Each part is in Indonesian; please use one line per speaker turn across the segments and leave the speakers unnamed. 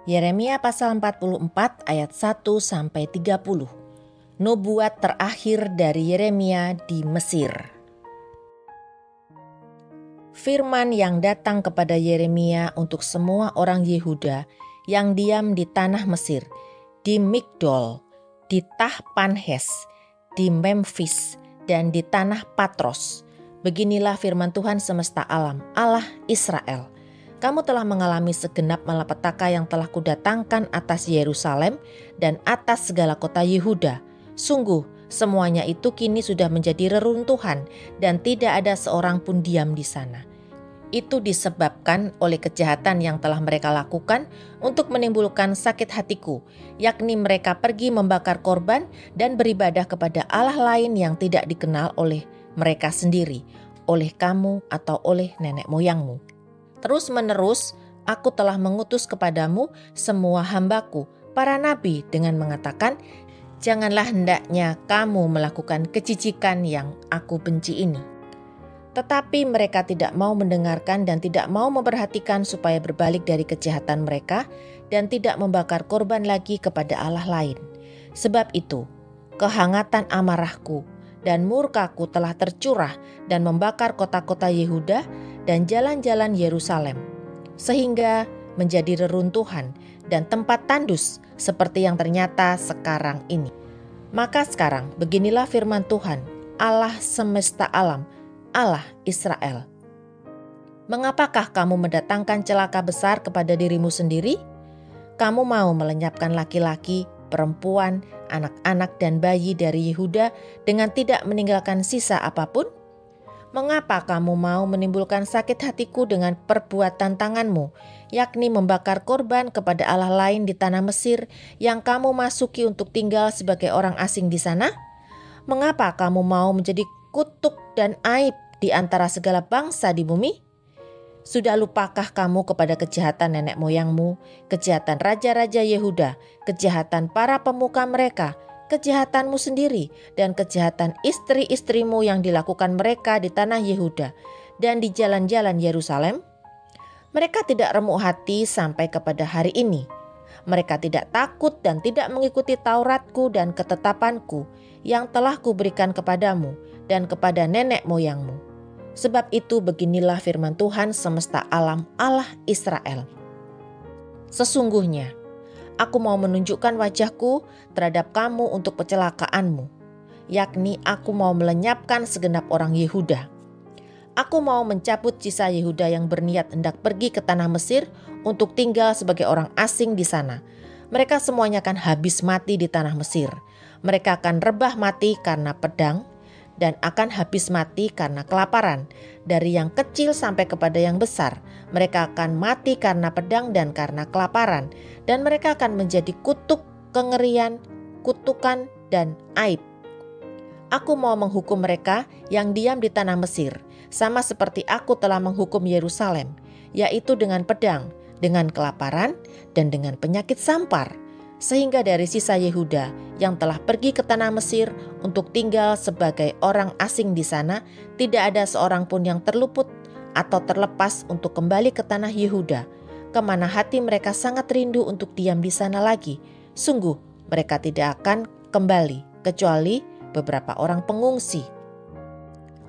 Yeremia pasal 44 ayat 1-30. Nubuat terakhir dari Yeremia di Mesir. Firman yang datang kepada Yeremia untuk semua orang Yehuda yang diam di tanah Mesir, di Migdol, di Tahpanhes, di Memfis, dan di tanah Patros. Beginilah firman Tuhan semesta alam, Allah Israel. Kamu telah mengalami segenap malapetaka yang telah kudatangkan atas Yerusalem dan atas segala kota Yehuda. Sungguh, semuanya itu kini sudah menjadi reruntuhan dan tidak ada seorang pun diam di sana. Itu disebabkan oleh kejahatan yang telah mereka lakukan untuk menimbulkan sakit hatiku, yakni mereka pergi membakar korban dan beribadah kepada Allah lain yang tidak dikenal oleh mereka sendiri, oleh kamu atau oleh nenek moyangmu. Terus-menerus aku telah mengutus kepadamu semua hambaku, para nabi, dengan mengatakan, janganlah hendaknya kamu melakukan kejijikan yang aku benci ini. Tetapi mereka tidak mau mendengarkan dan tidak mau memperhatikan supaya berbalik dari kejahatan mereka dan tidak membakar korban lagi kepada Allah lain. Sebab itu, kehangatan amarahku dan murkaku telah tercurah dan membakar kota-kota Yehuda dan jalan-jalan Yerusalem, sehingga menjadi reruntuhan dan tempat tandus seperti yang ternyata sekarang ini. Maka sekarang beginilah firman Tuhan, Allah semesta alam, Allah Israel. Mengapakah kamu mendatangkan celaka besar kepada dirimu sendiri? Kamu mau melenyapkan laki-laki, perempuan, anak-anak dan bayi dari Yehuda dengan tidak meninggalkan sisa apapun? Mengapa kamu mau menimbulkan sakit hatiku dengan perbuatan tanganmu, yakni membakar korban kepada Allah lain di tanah Mesir yang kamu masuki untuk tinggal sebagai orang asing di sana? Mengapa kamu mau menjadi kutuk dan aib di antara segala bangsa di bumi? Sudah lupakah kamu kepada kejahatan nenek moyangmu, kejahatan raja-raja Yehuda, kejahatan para pemuka mereka, kejahatanmu sendiri, dan kejahatan istri-istrimu yang dilakukan mereka di tanah Yehuda dan di jalan-jalan Yerusalem? Mereka tidak remuk hati sampai kepada hari ini. Mereka tidak takut dan tidak mengikuti Tauratku dan ketetapanku yang telah kuberikan kepadamu dan kepada nenek moyangmu. Sebab itu beginilah firman Tuhan semesta alam, Allah Israel. Sesungguhnya, aku mau menunjukkan wajahku terhadap kamu untuk kecelakaanmu, yakni aku mau melenyapkan segenap orang Yehuda. Aku mau mencabut sisa Yehuda yang berniat hendak pergi ke tanah Mesir untuk tinggal sebagai orang asing di sana. Mereka semuanya akan habis mati di tanah Mesir. Mereka akan rebah mati karena pedang dan akan habis mati karena kelaparan. Dari yang kecil sampai kepada yang besar, mereka akan mati karena pedang dan karena kelaparan. Dan mereka akan menjadi kutuk, kengerian, kutukan, dan aib. Aku mau menghukum mereka yang diam di tanah Mesir, sama seperti aku telah menghukum Yerusalem, yaitu dengan pedang, dengan kelaparan, dan dengan penyakit sampar. Sehingga dari sisa Yehuda yang telah pergi ke tanah Mesir untuk tinggal sebagai orang asing di sana, tidak ada seorang pun yang terluput atau terlepas untuk kembali ke tanah Yehuda, kemana hati mereka sangat rindu untuk diam di sana lagi. Sungguh mereka tidak akan kembali, kecuali beberapa orang pengungsi.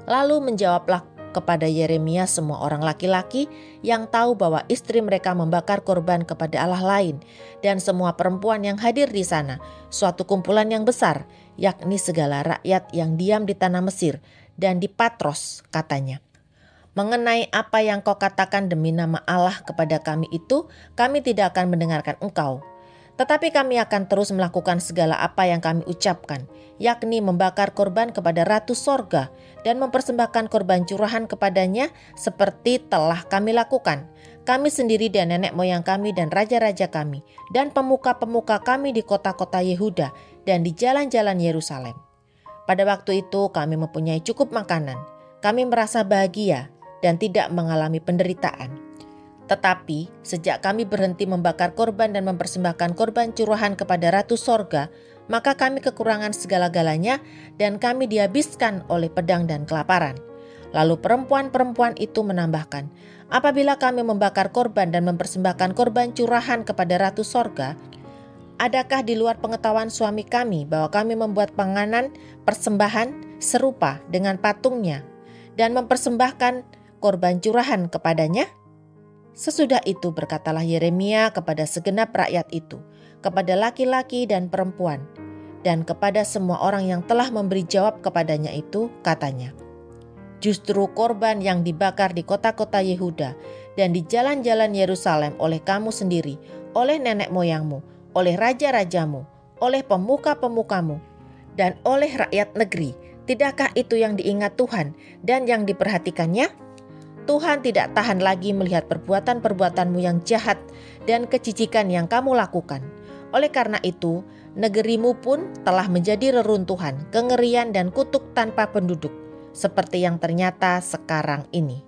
Lalu menjawablah kepada Yeremia semua orang laki-laki yang tahu bahwa istri mereka membakar korban kepada Allah lain, dan semua perempuan yang hadir di sana, suatu kumpulan yang besar, yakni segala rakyat yang diam di tanah Mesir dan di Patros, katanya. Mengenai apa yang kau katakan demi nama Allah kepada kami itu, kami tidak akan mendengarkan engkau. Tetapi kami akan terus melakukan segala apa yang kami ucapkan, yakni membakar korban kepada Ratu Sorga dan mempersembahkan korban curahan kepadanya seperti telah kami lakukan. Kami sendiri dan nenek moyang kami dan raja-raja kami dan pemuka-pemuka kami di kota-kota Yehuda dan di jalan-jalan Yerusalem. Pada waktu itu kami mempunyai cukup makanan, kami merasa bahagia dan tidak mengalami penderitaan. Tetapi sejak kami berhenti membakar korban dan mempersembahkan korban curahan kepada Ratu Sorga, maka kami kekurangan segala-galanya dan kami dihabiskan oleh pedang dan kelaparan. Lalu perempuan-perempuan itu menambahkan, apabila kami membakar korban dan mempersembahkan korban curahan kepada Ratu Sorga, adakah di luar pengetahuan suami kami bahwa kami membuat panganan persembahan serupa dengan patungnya dan mempersembahkan korban curahan kepadanya? Sesudah itu berkatalah Yeremia kepada segenap rakyat itu, kepada laki-laki dan perempuan, dan kepada semua orang yang telah memberi jawab kepadanya itu, katanya, justru korban yang dibakar di kota-kota Yehuda dan di jalan-jalan Yerusalem oleh kamu sendiri, oleh nenek moyangmu, oleh raja-rajamu, oleh pemuka-pemukamu, dan oleh rakyat negeri, tidakkah itu yang diingat Tuhan dan yang diperhatikannya? Tuhan tidak tahan lagi melihat perbuatan-perbuatanmu yang jahat dan kejijikan yang kamu lakukan. Oleh karena itu, negerimu pun telah menjadi reruntuhan, kengerian dan kutuk tanpa penduduk, seperti yang ternyata sekarang ini.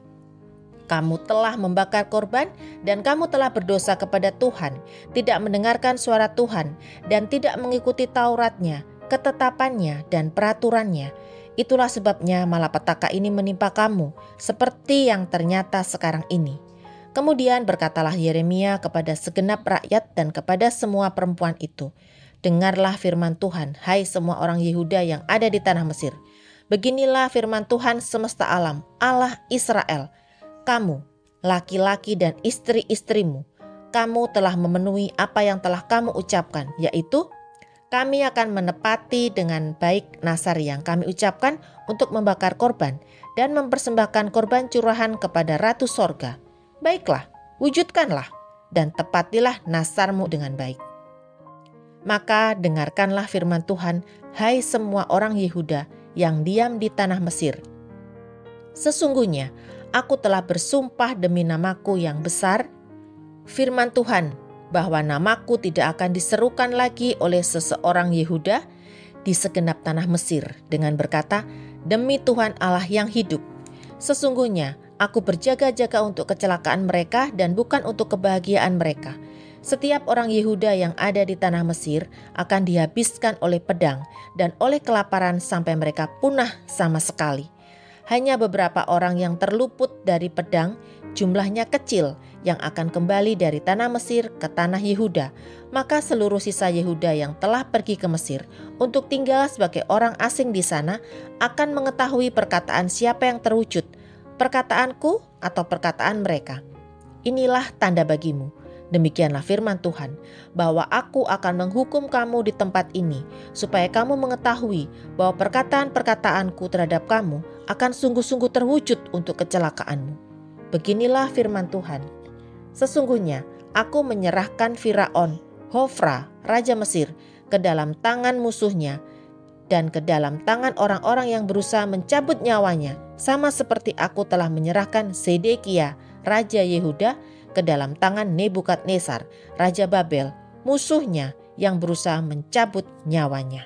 Kamu telah membakar korban dan kamu telah berdosa kepada Tuhan, tidak mendengarkan suara Tuhan dan tidak mengikuti Tauratnya, ketetapannya dan peraturannya. Itulah sebabnya malapetaka ini menimpa kamu, seperti yang ternyata sekarang ini. Kemudian berkatalah Yeremia kepada segenap rakyat dan kepada semua perempuan itu, dengarlah firman Tuhan, hai semua orang Yehuda yang ada di tanah Mesir. Beginilah firman Tuhan semesta alam, Allah Israel. Kamu, laki-laki dan istri-istrimu, kamu telah memenuhi apa yang telah kamu ucapkan, yaitu kami akan menepati dengan baik nasar yang kami ucapkan untuk membakar korban dan mempersembahkan korban curahan kepada Ratu Sorga. Baiklah, wujudkanlah dan tepatilah nasarmu dengan baik. Maka dengarkanlah firman Tuhan, hai semua orang Yehuda yang diam di tanah Mesir. Sesungguhnya aku telah bersumpah demi namaku yang besar, firman Tuhan, bahwa namaku tidak akan diserukan lagi oleh seseorang Yehuda di segenap tanah Mesir dengan berkata, demi Tuhan Allah yang hidup. Sesungguhnya aku berjaga-jaga untuk kecelakaan mereka dan bukan untuk kebahagiaan mereka. Setiap orang Yehuda yang ada di tanah Mesir akan dihabiskan oleh pedang dan oleh kelaparan sampai mereka punah sama sekali. Hanya beberapa orang yang terluput dari pedang, jumlahnya kecil, yang akan kembali dari tanah Mesir ke tanah Yehuda. Maka seluruh sisa Yehuda yang telah pergi ke Mesir untuk tinggal sebagai orang asing di sana akan mengetahui perkataan siapa yang terwujud, perkataanku atau perkataan mereka. Inilah tanda bagimu. Demikianlah firman Tuhan, bahwa aku akan menghukum kamu di tempat ini, supaya kamu mengetahui bahwa perkataan-perkataanku terhadap kamu akan sungguh-sungguh terwujud untuk kecelakaanmu. Beginilah firman Tuhan, sesungguhnya aku menyerahkan Firaun, Hofra, Raja Mesir, ke dalam tangan musuhnya, dan ke dalam tangan orang-orang yang berusaha mencabut nyawanya, sama seperti aku telah menyerahkan Sedekia, Raja Yehuda, ke dalam tangan Nebukadnezar, Raja Babel, musuhnya yang berusaha mencabut nyawanya.